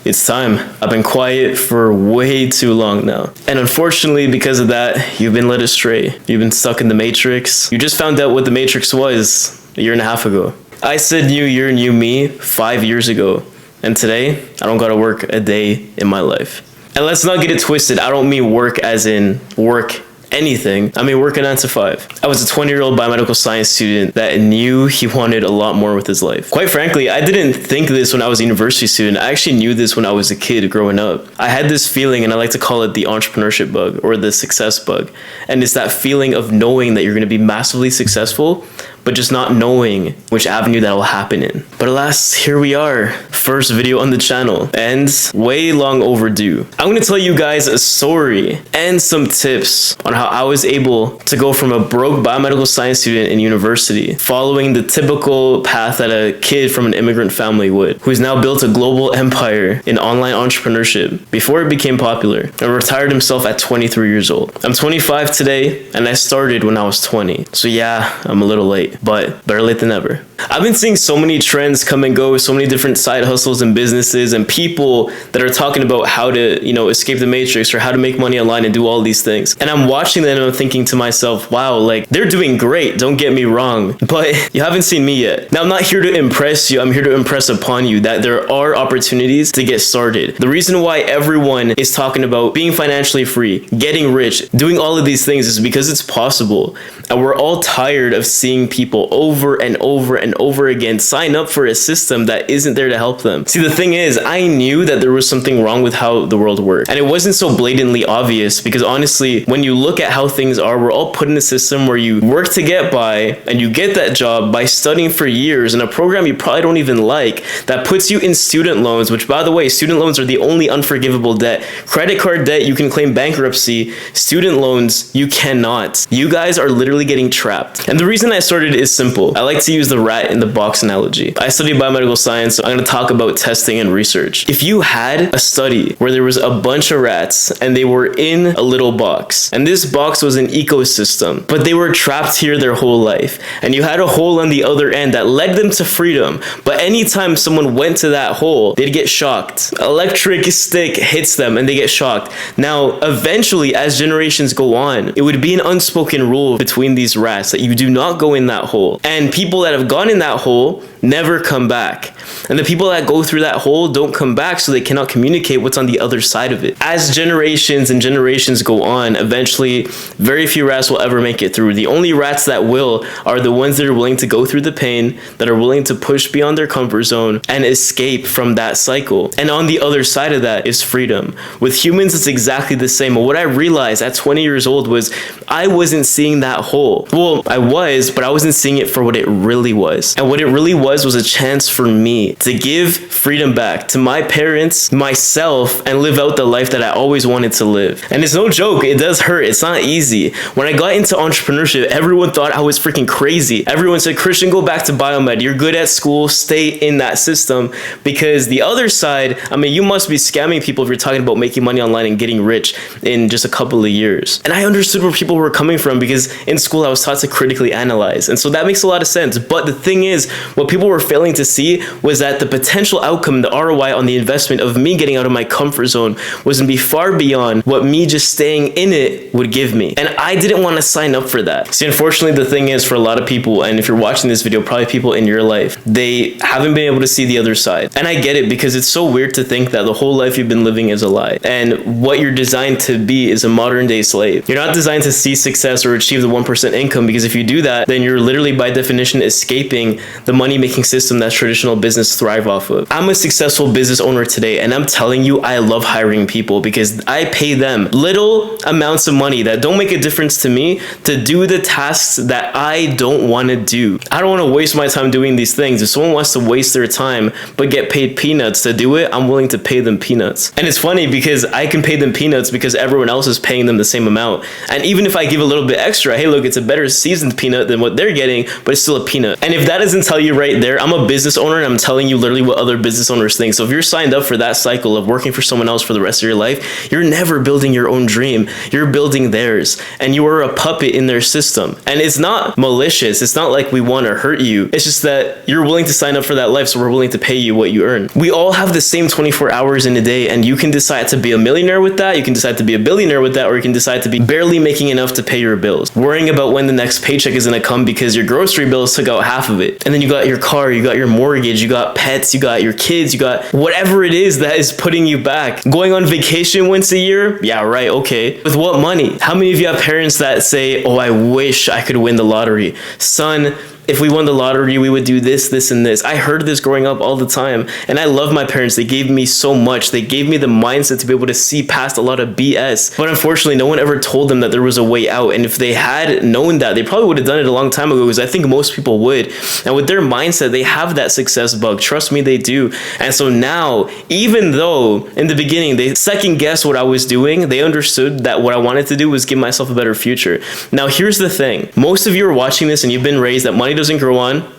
It's time. I've been quiet for way too long now. And unfortunately, because of that, you've been led astray. You've been stuck in the Matrix. You just found out what the Matrix was a year and a half ago. I said new year, new me 5 years ago. And today, I don't gotta work a day in my life. And let's not get it twisted. I don't mean work as in work anything. I mean work a 9 to 5. I was a 20-year-old biomedical science student that knew he wanted a lot more with his life. Quite frankly, I didn't think this when I was a university student. I actually knew this when I was a kid growing up. I had this feeling, and I like to call it the entrepreneurship bug or the success bug. And it's that feeling of knowing that you're going to be massively successful, but just not knowing which avenue that will happen in. But alas, here we are. First video on the channel, and way long overdue. I'm gonna tell you guys a story and some tips on how I was able to go from a broke biomedical science student in university, following the typical path that a kid from an immigrant family would, who's now built a global empire in online entrepreneurship before it became popular, and retired himself at 23 years old. I'm 25 today, and I started when I was 20. So yeah, I'm a little late, but better late than never. I've been seeing so many trends come and go, so many different side hustles and businesses and people that are talking about how to, escape the matrix or how to make money online and do all these things. And I'm watching them and I'm thinking to myself, wow, like they're doing great, don't get me wrong, but you haven't seen me yet. Now, I'm not here to impress you. I'm here to impress upon you that there are opportunities to get started. The reason why everyone is talking about being financially free, getting rich, doing all of these things is because it's possible. And we're all tired of seeing people over and over and over again sign up for a system that isn't there to help them. See, the thing is, I knew that there was something wrong with how the world worked. And it wasn't so blatantly obvious because honestly, when you look at how things are, we're all put in a system where you work to get by and you get that job by studying for years in a program you probably don't even like that puts you in student loans, which by the way, student loans are the only unforgivable debt. Credit card debt, you can claim bankruptcy. Student loans, you cannot. You guys are literally getting trapped. And the reason I started is simple. I like to use the rat in the box analogy. I study biomedical science, so I'm going to talk about testing and research. If you had a study where there was a bunch of rats and they were in a little box, and this box was an ecosystem, but they were trapped here their whole life, and you had a hole on the other end that led them to freedom, but anytime someone went to that hole, they'd get shocked. Electric stick hits them and they get shocked. Now, eventually, as generations go on, it would be an unspoken rule between these rats that you do not go in that hole. And people that have gone in that hole never come back. And the people that go through that hole don't come back, so they cannot communicate what's on the other side of it. As generations and generations go on, eventually very few rats will ever make it through. The only rats that will are the ones that are willing to go through the pain, that are willing to push beyond their comfort zone and escape from that cycle. And on the other side of that is freedom. With humans, it's exactly the same. But what I realized at 20 years old was I wasn't seeing that hole. Well, I was, but I wasn't seeing it for what it really was. And what it really was a chance for me to give freedom back to my parents, myself, and live out the life that I always wanted to live. And it's no joke, it does hurt. It's not easy. When I got into entrepreneurship, everyone thought I was freaking crazy. Everyone said, Christian, go back to biomed. You're good at school, stay in that system. Because the other side, you must be scamming people if you're talking about making money online and getting rich in just a couple of years. And I understood where people were coming from because in school I was taught to critically analyze. And so that makes a lot of sense. But the thing is, what people were failing to see was that the potential outcome, the ROI on the investment of me getting out of my comfort zone was going to be far beyond what me just staying in it would give me. And I didn't want to sign up for that. See, unfortunately, the thing is for a lot of people, and if you're watching this video, probably people in your life, they haven't been able to see the other side. And I get it because it's so weird to think that the whole life you've been living is a lie. And what you're designed to be is a modern day slave. You're not designed to see success or achieve the 1% income, because if you do that, then you're literally by definition escaping the money making system that traditional business thrive off of. I'm a successful business owner today, and I'm telling you, I love hiring people because I pay them little amounts of money that don't make a difference to me to do the tasks that I don't want to do. I don't want to waste my time doing these things. If someone wants to waste their time but get paid peanuts to do it, I'm willing to pay them peanuts. And it's funny because I can pay them peanuts because everyone else is paying them the same amount. And even if I give a little bit extra, hey, look, it's a better seasoned peanut than what they're getting, but it's still a peanut. And if that doesn't tell you right right there. I'm a business owner and I'm telling you literally what other business owners think. So if you're signed up for that cycle of working for someone else for the rest of your life, you're never building your own dream. You're building theirs, and you are a puppet in their system. And it's not malicious. It's not like we want to hurt you. It's just that you're willing to sign up for that life, so we're willing to pay you what you earn. We all have the same 24 hours in a day, and you can decide to be a millionaire with that, you can decide to be a billionaire with that, or you can decide to be barely making enough to pay your bills, worrying about when the next paycheck is going to come because your grocery bills took out half of it. And then you got your car, you got your mortgage, you got pets, you got your kids, you got whatever it is that is putting you back. Going on vacation once a year? Yeah, right, okay. With what money? How many of you have parents that say, oh, I wish I could win the lottery? Son, if we won the lottery, we would do this, this, and this. I heard this growing up all the time. And I love my parents. They gave me so much. They gave me the mindset to be able to see past a lot of BS. But unfortunately, no one ever told them that there was a way out. And if they had known that, they probably would have done it a long time ago, because I think most people would. And with their mindset, they have that success bug. Trust me, they do. And so now, even though in the beginning, they second guessed what I was doing, they understood that what I wanted to do was give myself a better future. Now, here's the thing. Most of you are watching this and you've been raised that money doesn't grow on.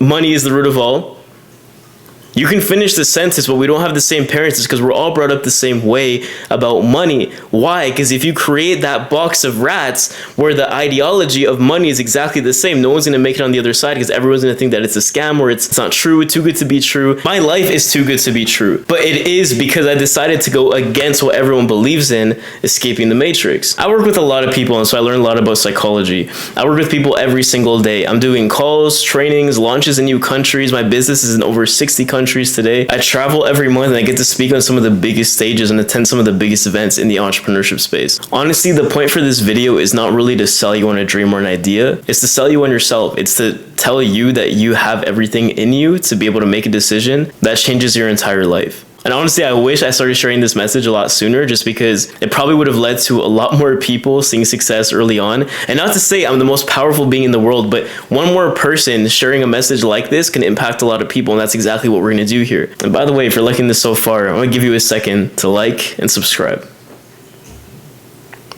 Money is the root of all. You can finish the sentence, but we don't have the same parents. It's because we're all brought up the same way about money. Why? Because if you create that box of rats where the ideology of money is exactly the same, no one's going to make it on the other side, because everyone's going to think that it's a scam or it's not true, too good to be true. My life is too good to be true. But it is because I decided to go against what everyone believes in, escaping the matrix. I work with a lot of people, and so I learn a lot about psychology. I work with people every single day. I'm doing calls, trainings, launches in new countries. My business is in over 60 countries today. I travel every month and I get to speak on some of the biggest stages and attend some of the biggest events in the entrepreneurship space. Honestly, the point for this video is not really to sell you on a dream or an idea. It's to sell you on yourself. It's to tell you that you have everything in you to be able to make a decision that changes your entire life. And honestly, I wish I started sharing this message a lot sooner, just because it probably would have led to a lot more people seeing success early on. And not to say I'm the most powerful being in the world, but one more person sharing a message like this can impact a lot of people. And that's exactly what we're going to do here. And by the way, if you're liking this so far, I'm going to give you a second to like and subscribe.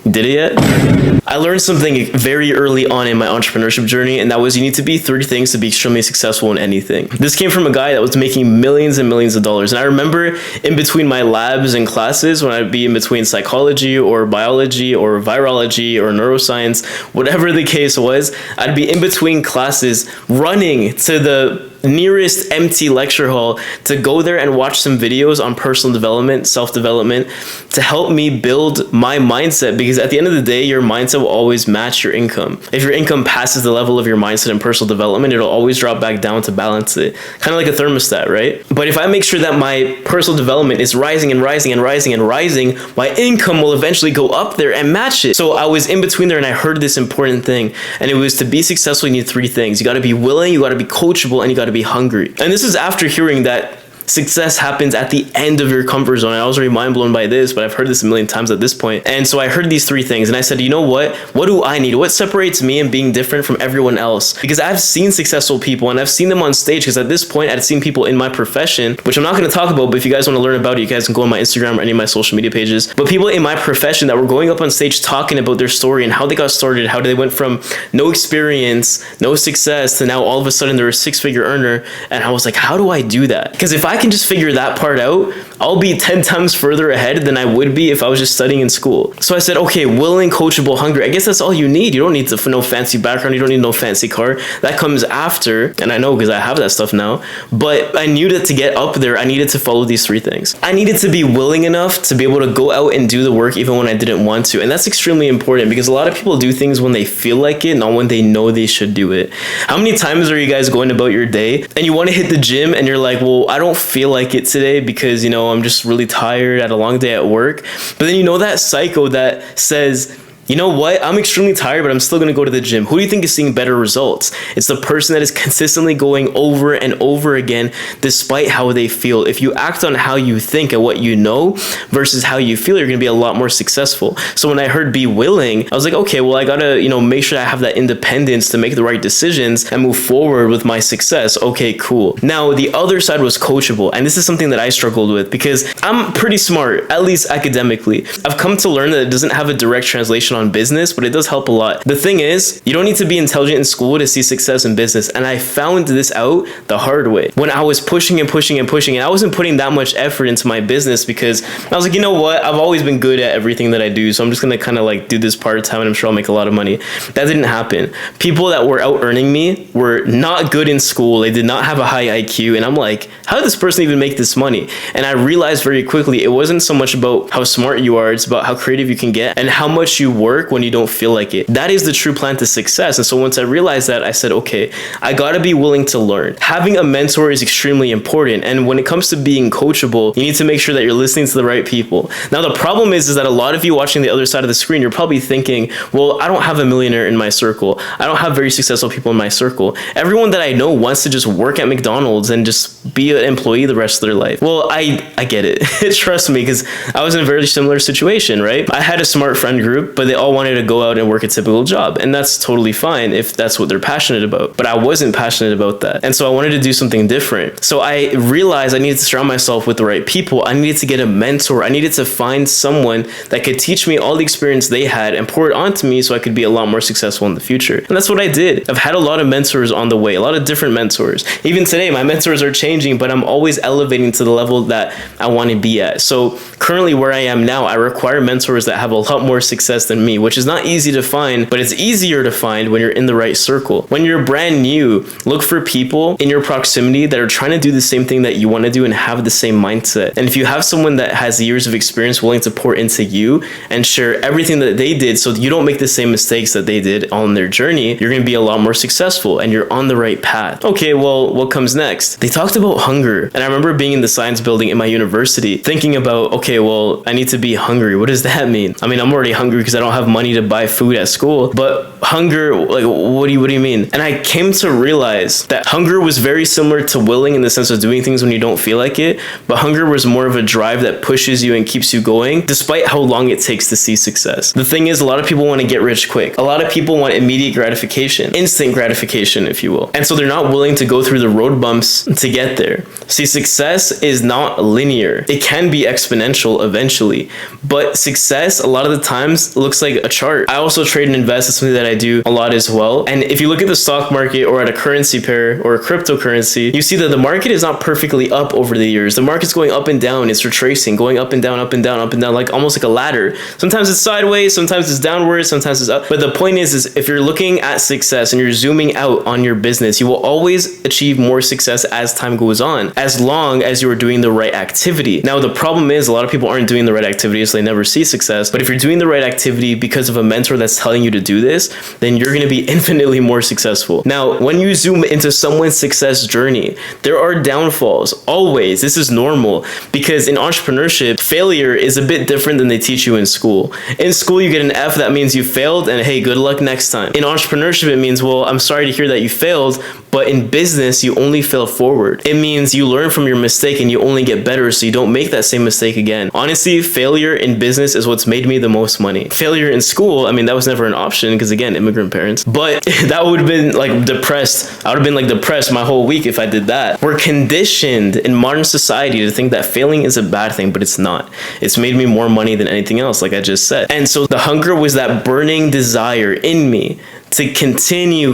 Did it yet? I learned something very early on in my entrepreneurship journey, and that was you need to be 3 things to be extremely successful in anything. This came from a guy that was making millions and millions of dollars. And I remember in between my labs and classes, when I'd be in between psychology or biology or virology or neuroscience, whatever the case was, I'd be in between classes running to the nearest empty lecture hall to go there and watch some videos on personal development, self-development, to help me build my mindset, because at the end of the day, your mindset will always match your income. If your income passes the level of your mindset and personal development, it'll always drop back down to balance it. Kind of like a thermostat, right? But if I make sure that my personal development is rising and rising and rising and rising, my income will eventually go up there and match it. So I was in between there and I heard this important thing, and it was to be successful, you need 3 things. You got to be willing, you got to be coachable, and you got to be hungry. And this is after hearing that success happens at the end of your comfort zone. I was already mind blown by this, but I've heard this a million times at this point. And so I heard these 3 things and I said, you know what? What do I need? What separates me and being different from everyone else? Because I've seen successful people and I've seen them on stage, because at this point I'd seen people in my profession, which I'm not going to talk about, but if you guys want to learn about it, you guys can go on my Instagram or any of my social media pages. But people in my profession that were going up on stage talking about their story and how they got started, how they went from no experience, no success, to now all of a sudden they're a 6-figure earner. And I was like, how do I do that? Because if I can just figure that part out, I'll be 10 times further ahead than I would be if I was just studying in school. So I said, okay, willing, coachable, hungry. I guess that's all you need. You don't need no fancy background. You don't need no fancy car. That comes after, and I know because I have that stuff now. But I knew that to get up there, I needed to follow these 3 things. I needed to be willing enough to be able to go out and do the work even when I didn't want to. And that's extremely important, because a lot of people do things when they feel like it, not when they know they should do it. How many times are you guys going about your day and you want to hit the gym and you're like, well, I don't feel like it today because, you know, I'm just really tired, had a long day at work. But then you know that psycho that says, you know what? I'm extremely tired, but I'm still going to go to the gym. Who do you think is seeing better results? It's the person that is consistently going over and over again, despite how they feel. If you act on how you think and what you know versus how you feel, you're going to be a lot more successful. So when I heard be willing, I was like, okay, well, I got to, make sure I have that independence to make the right decisions and move forward with my success. Okay, cool. Now, the other side was coachable. And this is something that I struggled with because I'm pretty smart, at least academically. I've come to learn that it doesn't have a direct translation on on business, but it does help a lot. The thing is, you don't need to be intelligent in school to see success in business. And I found this out the hard way when I was pushing and pushing and pushing, and I wasn't putting that much effort into my business because I was like, you know what? I've always been good at everything that I do, so I'm just gonna kind of like do this part-time and I'm sure I'll make a lot of money. That didn't happen. People that were out earning me were not good in school. They did not have a high IQ, and I'm like, how did this person even make this money? And I realized very quickly it wasn't so much about how smart you are, it's about how creative you can get and how much you work when you don't feel like it. That is the true plan to success. And so once I realized that, I said, okay, I gotta be willing to learn. Having a mentor is extremely important, and when it comes to being coachable, you need to make sure that you're listening to the right people. Now the problem is that a lot of you watching the other side of the screen, you're probably thinking, well, I don't have a millionaire in my circle. I don't have very successful people in my circle. Everyone that I know wants to just work at McDonald's and just be an employee the rest of their life. Well, I get it. Trust me, because I was in a very similar situation, right? I had a smart friend group, but they all wanted to go out and work a typical job, and that's totally fine if that's what they're passionate about. But I wasn't passionate about that, and so I wanted to do something different. So I realized I needed to surround myself with the right people. I needed to get a mentor. I needed to find someone that could teach me all the experience they had and pour it onto me so I could be a lot more successful in the future. And that's what I did. I've had a lot of mentors on the way, a lot of different mentors. Even today, my mentors are changing, but I'm always elevating to the level that I want to be at. So currently where I am now, I require mentors that have a lot more success than me, which is not easy to find, but it's easier to find when you're in the right circle. When you're brand new, look for people in your proximity that are trying to do the same thing that you want to do and have the same mindset. And if you have someone that has years of experience willing to pour into you and share everything that they did so you don't make the same mistakes that they did on their journey, you're going to be a lot more successful and you're on the right path. Okay, well, what comes next? They talked about hunger. And I remember being in the science building in my university thinking about, okay, well, I need to be hungry. What does that mean? I mean, I'm already hungry because I don't have money to buy food at school, but hunger, like, what do you mean? And I came to realize that hunger was very similar to willing in the sense of doing things when you don't feel like it, but hunger was more of a drive that pushes you and keeps you going despite how long it takes to see success. The thing is, a lot of people want to get rich quick. A lot of people want immediate gratification, instant gratification, if you will. And so they're not willing to go through the road bumps to get there. See, success is not linear. It can be exponential eventually, but success a lot of the times looks like a chart. I also trade and invest. It's something that I do a lot as well. And if you look at the stock market or at a currency pair or a cryptocurrency, you see that the market is not perfectly up over the years. The market's going up and down. It's retracing, going up and down, up and down, up and down, like almost like a ladder. Sometimes it's sideways, sometimes it's downwards, sometimes it's up. But the point is if you're looking at success and you're zooming out on your business, you will always achieve more success as time goes on, as long as you are doing the right activity. Now, the problem is a lot of people aren't doing the right activity, so they never see success. But if you're doing the right activity because of a mentor that's telling you to do this, then you're going to be infinitely more successful. Now, when you zoom into someone's success journey, there are downfalls. Always. This is normal, because in entrepreneurship, failure is a bit different than they teach you in school. In school, you get an F, that means you failed, and hey, good luck next time. In entrepreneurship, it means, well, I'm sorry to hear that you failed, but in business, you only fail forward. It means you learn from your mistake and you only get better so you don't make that same mistake again. Honestly, failure in business is what's made me the most money. Failure in school, I mean, that was never an option because, again, immigrant parents. But that would have been like depressed. I would have been like depressed my whole week if I did that. We're conditioned in modern society to think that failing is a bad thing, but it's not. It's made me more money than anything else, like I just said. And so the hunger was that burning desire in me to continue,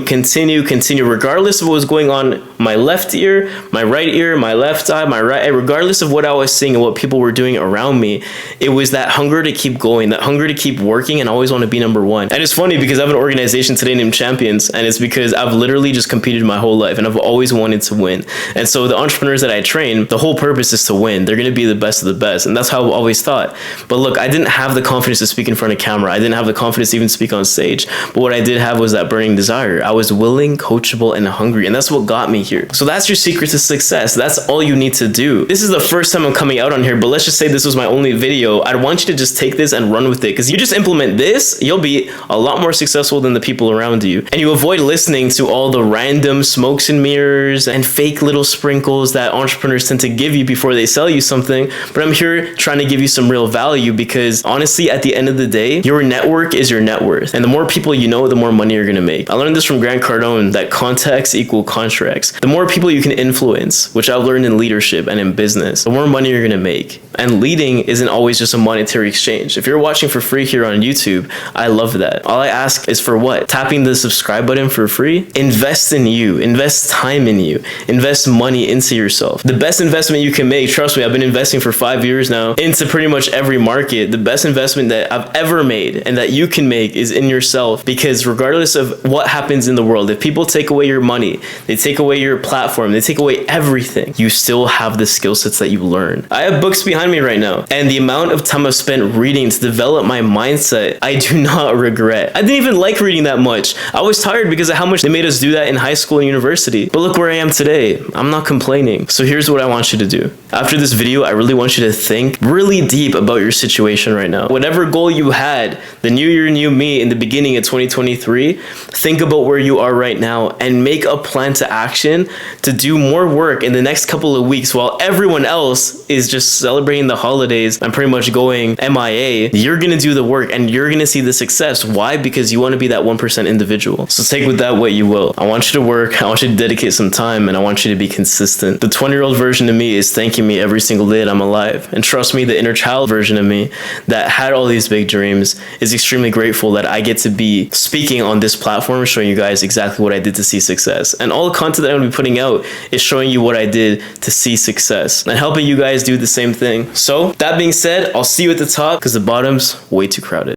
regardless of what was going on my left ear, my right ear, my left eye, my right eye, regardless of what I was seeing and what people were doing around me. It was that hunger to keep going, that hunger to keep working, and always want to be number one. And it's funny because I have an organization today named Champions, and it's because I've literally just competed my whole life and I've always wanted to win. And so the entrepreneurs that I train, the whole purpose is to win. They're going to be the best of the best. And that's how I've always thought. But look, I didn't have the confidence to speak in front of camera. I didn't have the confidence to even speak on stage. But what I did have was that burning desire. I was willing, coachable, and hungry. And that's what got me here. So that's your secret to success. That's all you need to do. This is the first time I'm coming out on here, but let's just say this was my only video. I'd want you to just take this and run with it, because you just implement this, you'll be a lot more successful than the people around you. And you avoid listening to all the random smokes and mirrors and fake little sprinkles that entrepreneurs tend to give you before they sell you something. But I'm here trying to give you some real value, because honestly, at the end of the day, your network is your net worth. And the more people you know, the more money you're gonna make. I learned this from Grant Cardone, that contacts equal contracts. The more people you can influence, which I've learned in leadership and in business, the more money you're gonna make. And leading isn't always just a monetary exchange. If you're watching for free here on YouTube, I love that. All I ask is for what? Tapping the subscribe button for free? Invest in you. Invest time in you. Invest money into yourself. The best investment you can make, trust me, I've been investing for 5 years now into pretty much every market. The best investment that I've ever made and that you can make is in yourself, because regardless of what happens in the world, if people take away your money, they take away your platform, they take away everything, you still have the skill sets that you learn. I have books behind me right now, and the amount of time I've spent reading to develop my mindset, I do not regret. I didn't even like reading that much. I was tired because of how much they made us do that in high school and university. But look where I am today. I'm not complaining. So here's what I want you to do. After this video, I really want you to think really deep about your situation right now. Whatever goal you had, the new year, new me in the beginning of 2023, think about where you are right now and make a plan to action to do more work in the next couple of weeks while everyone else is just celebrating the holidays and pretty much going MIA. You're gonna do the work and you're gonna see the success. Why? Because you want to be that 1% individual. So take with that what you will. I want you to work, I want you to dedicate some time, and I want you to be consistent. The 20-year-old version of me is thanking me every single day that I'm alive. And trust me, the inner child version of me that had all these big dreams is extremely grateful that I get to be speaking on this platform, showing you guys exactly what I did to see success. And all the content that I'm gonna be putting out is showing you what I did to see success and helping you guys do the same thing. So that being said, I'll see you at the top because the bottom's way too crowded.